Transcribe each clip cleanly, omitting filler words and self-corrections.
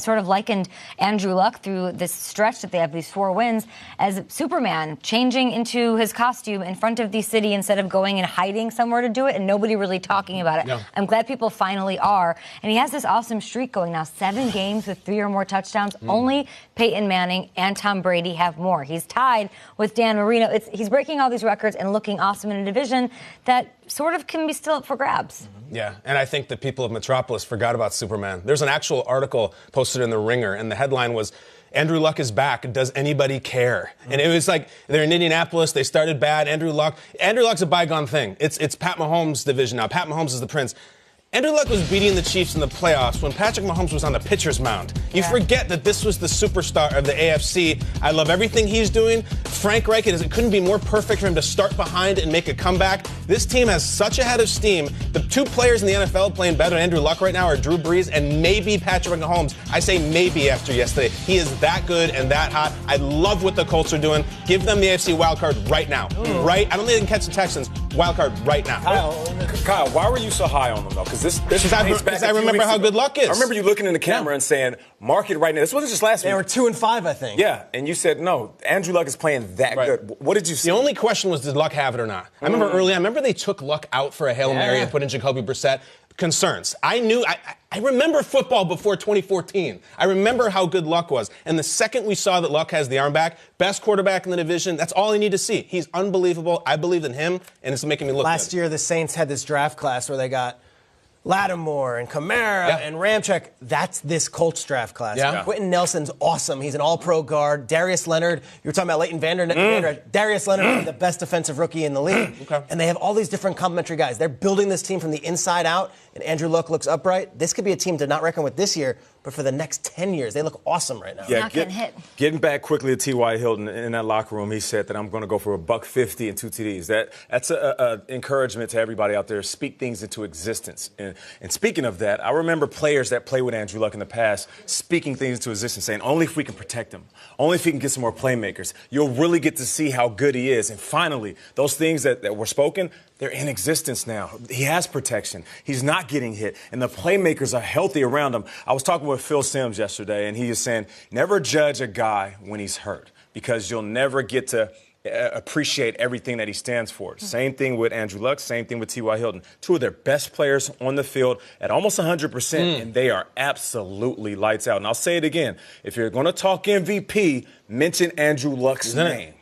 sort of likened Andrew Luck through this stretch that they have, these 4 wins, as Superman changing into his costume in front of the city instead of going and hiding somewhere to do it and nobody really talking about it. No. I'm glad people finally are. And he has this awesome streak going now, 7 games with 3 or more touchdowns. Only Peyton Manning and Tom Brady have more. He's tied with Dan Marino. He's breaking all these records and looking awesome in a division that sort of can be still up for grabs. Yeah, and I think the people of Metropolis forgot about Superman. There's an actual article posted in The Ringer, and the headline was, Andrew Luck is back. Does anybody care? And it was like, they're in Indianapolis. They started bad. Andrew Luck's a bygone thing. It's Pat Mahomes' division now. Pat Mahomes is the prince. Andrew Luck was beating the Chiefs in the playoffs when Patrick Mahomes was on the pitcher's mound. You forget that this was the superstar of the AFC. I love everything he's doing. Frank Reich, it couldn't be more perfect for him to start behind and make a comeback. This team has such a head of steam. The 2 players in the NFL playing better than Andrew Luck right now are Drew Brees and maybe Patrick Mahomes. I say maybe after yesterday. He is that good and that hot. I love what the Colts are doing. Give them the AFC wild card right now. Right? I don't think they can catch the Texans. Wild card right now. Kyle, why were you so high on them, though? Because I remember how good Luck is. I remember you looking in the camera and saying, mark it right now. This wasn't just last week. They were 2-5, I think. Yeah, and you said, no, Andrew Luck is playing that good. What did you see? The only question was, did Luck have it or not? I remember they took Luck out for a Hail Mary and put in Jacoby Brissett. Concerns. I remember football before 2014. I remember how good Luck was. And the second we saw that Luck has the arm back, best quarterback in the division, that's all I need to see. He's unbelievable. I believe in him, and it's making me look Last year, the Saints had this draft class where they got Lattimore and Kamara and Ramczyk. That's this Colts draft class. Quentin Nelson's awesome. He's an all-pro guard. Darius Leonard, you were talking about Leighton Vander Darius Leonard is the best defensive rookie in the league. And they have all these different complementary guys. They're building this team from the inside out, and Andrew Luck looks upright. This could be a team to not reckon with this year, but for the next 10 years. They look awesome right now. Yeah, getting back quickly to T.Y. Hilton in that locker room, he said that I'm going to go for $150 and 2 TDs. That's an encouragement to everybody out there. Speak things into existence. And speaking of that, I remember players that played with Andrew Luck in the past speaking things into existence, saying, only if we can protect him, only if we can get some more playmakers, you'll really get to see how good he is. And finally, those things that were spoken, they're in existence now. He has protection. He's not getting hit. And the playmakers are healthy around him. I was talking with Phil Simms yesterday, and he was saying, never judge a guy when he's hurt, because you'll never get to appreciate everything that he stands for. Same thing with Andrew Luck, same thing with T.Y. Hilton. 2 of their best players on the field at almost 100%, and they are absolutely lights out. And I'll say it again. If you're going to talk MVP, mention Andrew Luck's name.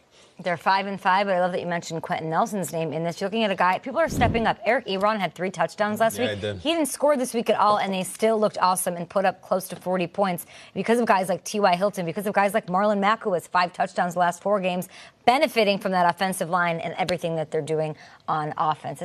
They're 5-5, but I love that you mentioned Quentin Nelson's name in this. You're looking at a guy, people are stepping up. Eric Ebron had 3 touchdowns last week. He didn't score this week at all, and they still looked awesome and put up close to 40 points because of guys like T.Y. Hilton, because of guys like Marlon Mack, who has 5 touchdowns the last 4 games, benefiting from that offensive line and everything that they're doing on offense.